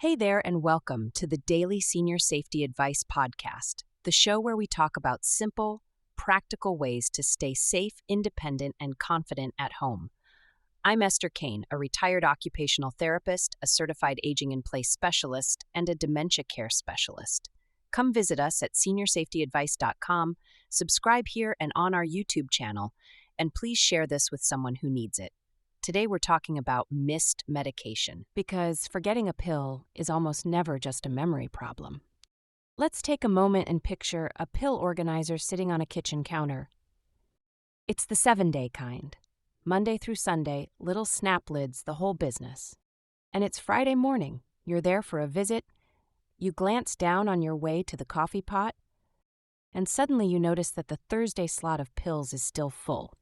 Hey there, and welcome to the Daily Senior Safety Advice Podcast, the show where we talk about simple, practical ways to stay safe, independent, and confident at home. I'm Esther Kane, a retired occupational therapist, a certified aging in place specialist, and a dementia care specialist. Come visit us at seniorsafetyadvice.com, subscribe here and on our YouTube channel, and please share this with someone who needs it. Today we're talking about missed medication, because forgetting a pill is almost never just a memory problem. Let's take a moment and picture a pill organizer sitting on a kitchen counter. It's the 7-day kind. Monday through Sunday, little snap lids, the whole business. And it's Friday morning. You're there for a visit. You glance down on your way to the coffee pot, and suddenly you notice that the Thursday slot of pills is still full.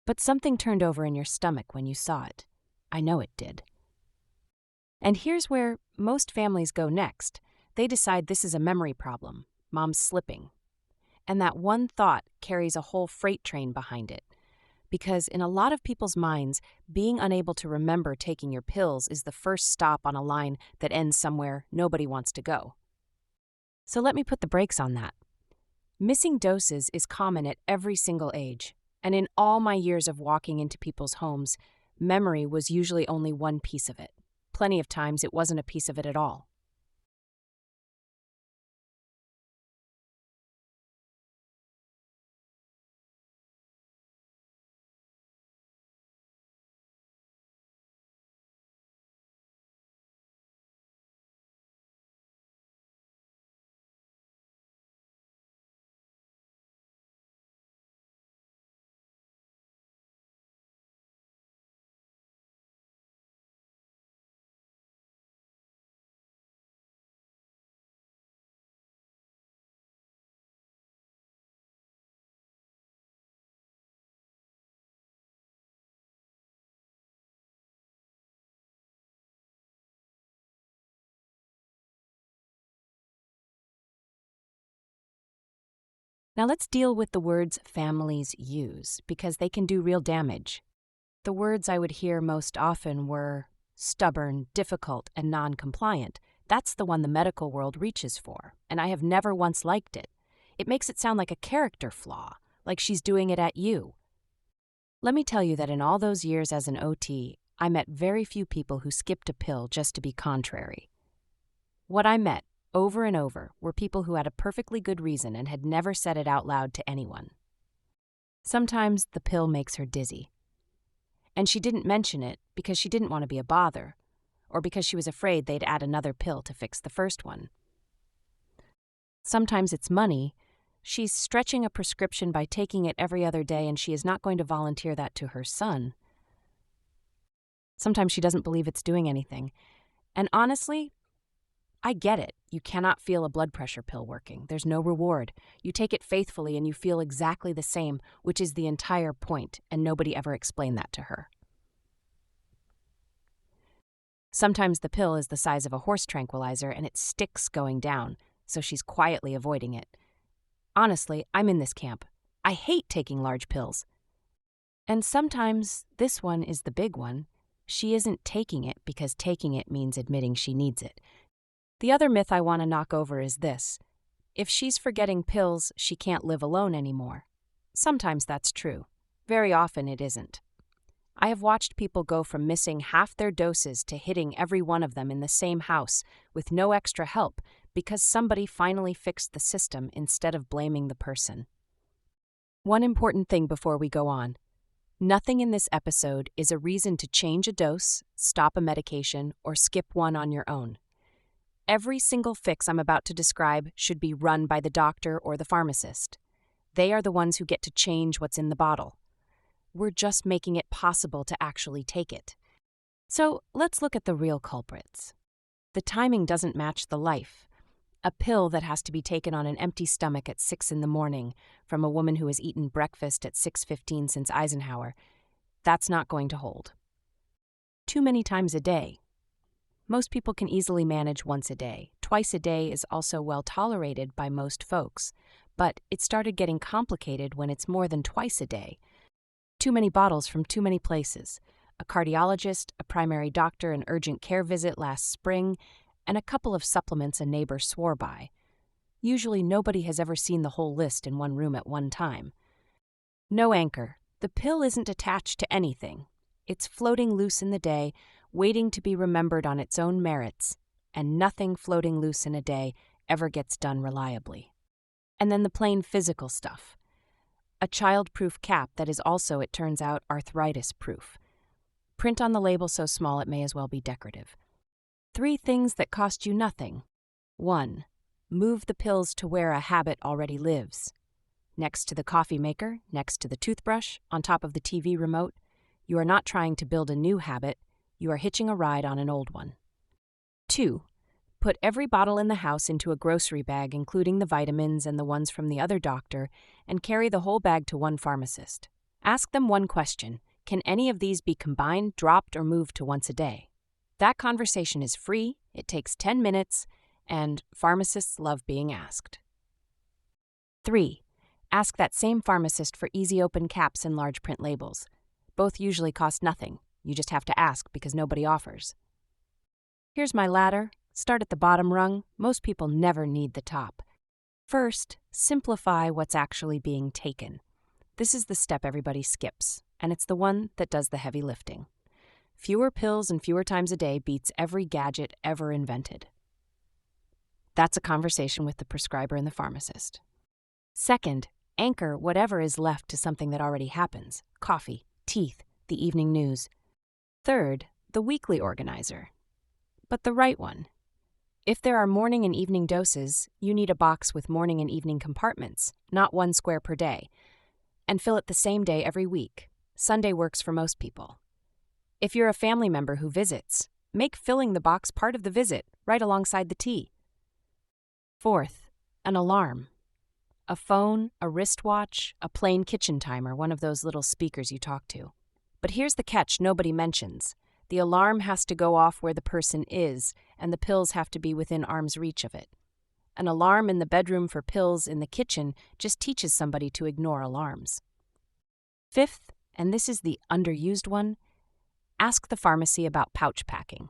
But something turned over in your stomach when you saw it. I know it did. And here's where most families go next. They decide this is a memory problem. Mom's slipping. And that one thought carries a whole freight train behind it. Because in a lot of people's minds, being unable to remember taking your pills is the first stop on a line that ends somewhere nobody wants to go. So let me put the brakes on that. Missing doses is common at every single age. And in all my years of walking into people's homes, memory was usually only one piece of it. Plenty of times it wasn't a piece of it at all. Now let's deal with the words families use, because they can do real damage. The words I would hear most often were stubborn, difficult, and non-compliant. That's the one the medical world reaches for, and I have never once liked it. It makes it sound like a character flaw, like she's doing it at you. Let me tell you that in all those years as an OT, I met very few people who skipped a pill just to be contrary. What I met, over and over, were people who had a perfectly good reason and had never said it out loud to anyone. Sometimes the pill makes her dizzy. And she didn't mention it because she didn't want to be a bother, or because she was afraid they'd add another pill to fix the first one. Sometimes it's money. She's stretching a prescription by taking it every other day, and she is not going to volunteer that to her son. Sometimes she doesn't believe it's doing anything. And honestly, I get it. You cannot feel a blood pressure pill working. There's no reward. You take it faithfully and you feel exactly the same, which is the entire point, and nobody ever explained that to her. Sometimes the pill is the size of a horse tranquilizer and it sticks going down, so she's quietly avoiding it. Honestly, I'm in this camp. I hate taking large pills. And sometimes this one is the big one. She isn't taking it because taking it means admitting she needs it. The other myth I want to knock over is this. If she's forgetting pills, she can't live alone anymore. Sometimes that's true. Very often it isn't. I have watched people go from missing half their doses to hitting every one of them in the same house with no extra help because somebody finally fixed the system instead of blaming the person. One important thing before we go on. Nothing in this episode is a reason to change a dose, stop a medication, or skip one on your own. Every single fix I'm about to describe should be run by the doctor or the pharmacist. They are the ones who get to change what's in the bottle. We're just making it possible to actually take it. So let's look at the real culprits. The timing doesn't match the life. A pill that has to be taken on an empty stomach at 6 in the morning from a woman who has eaten breakfast at 6:15 since Eisenhower, that's not going to hold. too many times a day. Most people can easily manage once a day. Twice a day is also well tolerated by most folks, but it started getting complicated when it's more than twice a day. Too many bottles from too many places. A cardiologist, a primary doctor, an urgent care visit last spring, and a couple of supplements a neighbor swore by. Usually nobody has ever seen the whole list in one room at one time. No anchor. The pill isn't attached to anything. It's floating loose in the day, waiting to be remembered on its own merits, and nothing floating loose in a day ever gets done reliably. And then the plain physical stuff. A child-proof cap that is also, it turns out, arthritis-proof. Print on the label so small it may as well be decorative. 3 things that cost you nothing. 1. Move the pills to where a habit already lives. Next to the coffee maker, next to the toothbrush, on top of the TV remote. You are not trying to build a new habit, you are hitching a ride on an old one. 2. Put every bottle in the house into a grocery bag, including the vitamins and the ones from the other doctor, and carry the whole bag to one pharmacist. Ask them one question: can any of these be combined, dropped, or moved to once a day? That conversation is free, it takes 10 minutes, and pharmacists love being asked. 3. Ask that same pharmacist for easy open caps and large print labels. Both usually cost nothing. You just have to ask because nobody offers. Here's my ladder. Start at the bottom rung. Most people never need the top. First, simplify what's actually being taken. This is the step everybody skips, and it's the one that does the heavy lifting. Fewer pills and fewer times a day beats every gadget ever invented. That's a conversation with the prescriber and the pharmacist. Second, anchor whatever is left to something that already happens: coffee, teeth, the evening news. Third, the weekly organizer. But the right one. If there are morning and evening doses, you need a box with morning and evening compartments, not 1 square per day, and fill it the same day every week. Sunday works for most people. If you're a family member who visits, make filling the box part of the visit, right alongside the tea. Fourth, an alarm. A phone, a wristwatch, a plain kitchen timer, one of those little speakers you talk to. But here's the catch nobody mentions. The alarm has to go off where the person is, and the pills have to be within arm's reach of it. An alarm in the bedroom for pills in the kitchen just teaches somebody to ignore alarms. Fifth, and this is the underused one, ask the pharmacy about pouch packing.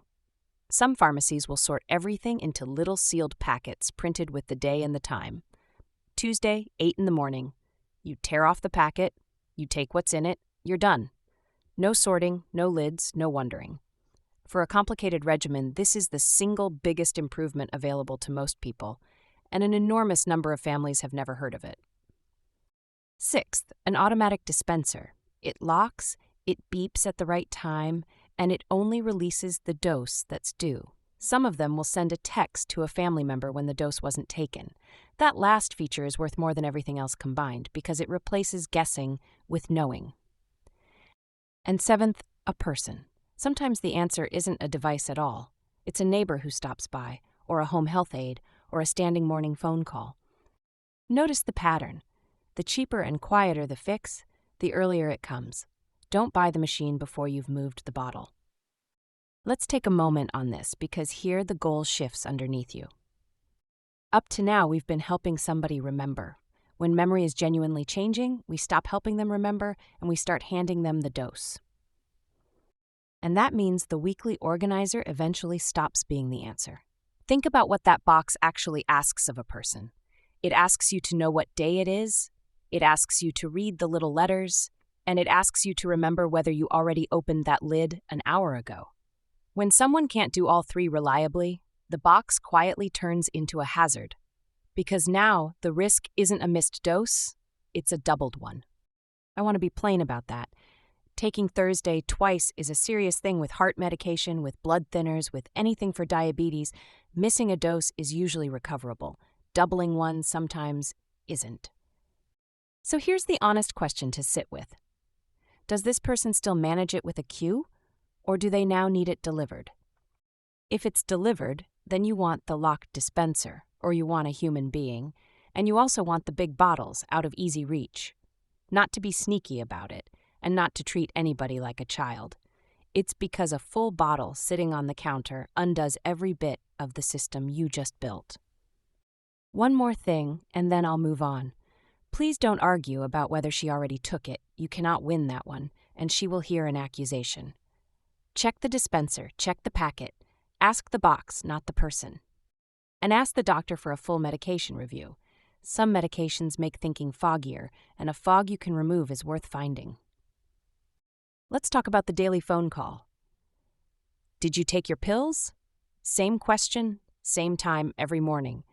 Some pharmacies will sort everything into little sealed packets printed with the day and the time. Tuesday, 8 in the morning. You tear off the packet, you take what's in it, you're done. No sorting, no lids, no wondering. For a complicated regimen, this is the single biggest improvement available to most people, and an enormous number of families have never heard of it. Sixth, an automatic dispenser. It locks, it beeps at the right time, and it only releases the dose that's due. Some of them will send a text to a family member when the dose wasn't taken. That last feature is worth more than everything else combined because it replaces guessing with knowing. And seventh, a person. Sometimes the answer isn't a device at all. It's a neighbor who stops by, or a home health aide, or a standing morning phone call. Notice the pattern. The cheaper and quieter the fix, the earlier it comes. Don't buy the machine before you've moved the bottle. Let's take a moment on this because here the goal shifts underneath you. Up to now, we've been helping somebody remember. When memory is genuinely changing, we stop helping them remember and we start handing them the dose. And that means the weekly organizer eventually stops being the answer. Think about what that box actually asks of a person. It asks you to know what day it is, it asks you to read the little letters, and it asks you to remember whether you already opened that lid an hour ago. When someone can't do all 3 reliably, the box quietly turns into a hazard. Because now the risk isn't a missed dose, it's a doubled one. I want to be plain about that. Taking Thursday twice is a serious thing with heart medication, with blood thinners, with anything for diabetes. Missing a dose is usually recoverable. Doubling one sometimes isn't. So here's the honest question to sit with. Does this person still manage it with a cue, or do they now need it delivered? If it's delivered, then you want the locked dispenser, or you want a human being, and you also want the big bottles out of easy reach. Not to be sneaky about it, and not to treat anybody like a child. It's because a full bottle sitting on the counter undoes every bit of the system you just built. One more thing, and then I'll move on. Please don't argue about whether she already took it. You cannot win that one, and she will hear an accusation. Check the dispenser, check the packet. Ask the box, not the person. And ask the doctor for a full medication review. Some medications make thinking foggier, and a fog you can remove is worth finding. Let's talk about the daily phone call. Did you take your pills? Same question, same time every morning.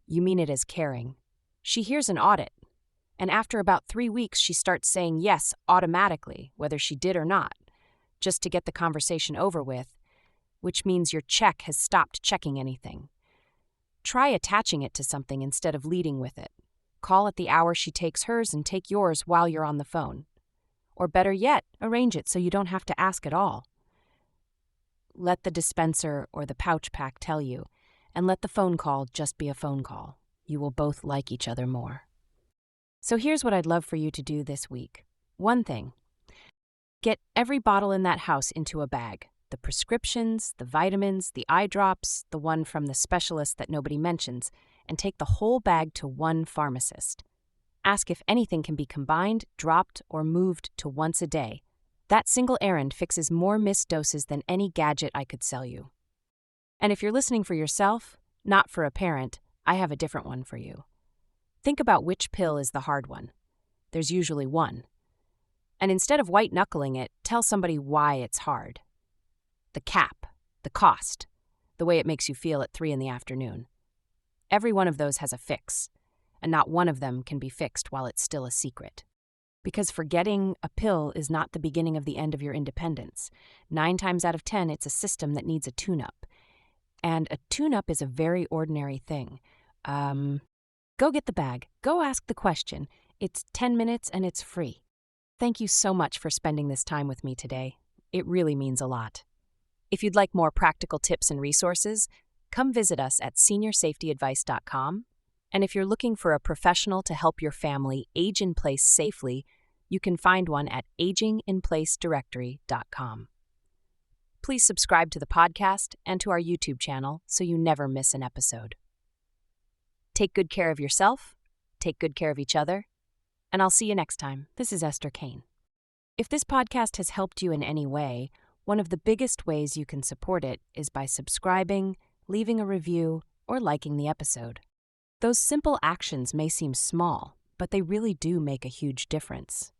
You mean it as caring. She hears an audit, and after about 3 weeks she starts saying yes automatically, whether she did or not, just to get the conversation over with, which means your check has stopped checking anything. Try attaching it to something instead of leading with it. Call at the hour she takes hers and take yours while you're on the phone. Or better yet, arrange it so you don't have to ask at all. Let the dispenser or the pouch pack tell you, and let the phone call just be a phone call. You will both like each other more. So here's what I'd love for you to do this week. One thing. Get every bottle in that house into a bag. The prescriptions, the vitamins, the eye drops, the one from the specialist that nobody mentions, and take the whole bag to one pharmacist. Ask if anything can be combined, dropped, or moved to once a day. That single errand fixes more missed doses than any gadget I could sell you. And if you're listening for yourself, not for a parent, I have a different one for you. Think about which pill is the hard one. There's usually one. And instead of white-knuckling it, tell somebody why it's hard. The cap, the cost, the way it makes you feel at 3 p.m. Every one of those has a fix, and not one of them can be fixed while it's still a secret. Because forgetting a pill is not the beginning of the end of your independence. 9 times out of 10, it's a system that needs a tune-up. And a tune-up is a very ordinary thing. Go get the bag. Go ask the question. It's 10 minutes and it's free. Thank you so much for spending this time with me today. It really means a lot. If you'd like more practical tips and resources, come visit us at seniorsafetyadvice.com. And if you're looking for a professional to help your family age in place safely, you can find one at aginginplacedirectory.com. Please subscribe to the podcast and to our YouTube channel so you never miss an episode. Take good care of yourself, take good care of each other, and I'll see you next time. This is Esther Kane. If this podcast has helped you in any way, one of the biggest ways you can support it is by subscribing, leaving a review, or liking the episode. Those simple actions may seem small, but they really do make a huge difference.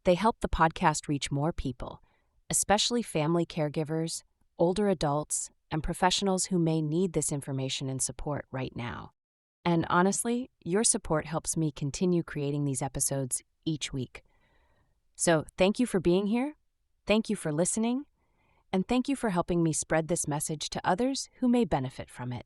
They help the podcast reach more people, especially family caregivers, older adults, and professionals who may need this information and support right now. And honestly, your support helps me continue creating these episodes each week. So thank you for being here, thank you for listening, and thank you for helping me spread this message to others who may benefit from it.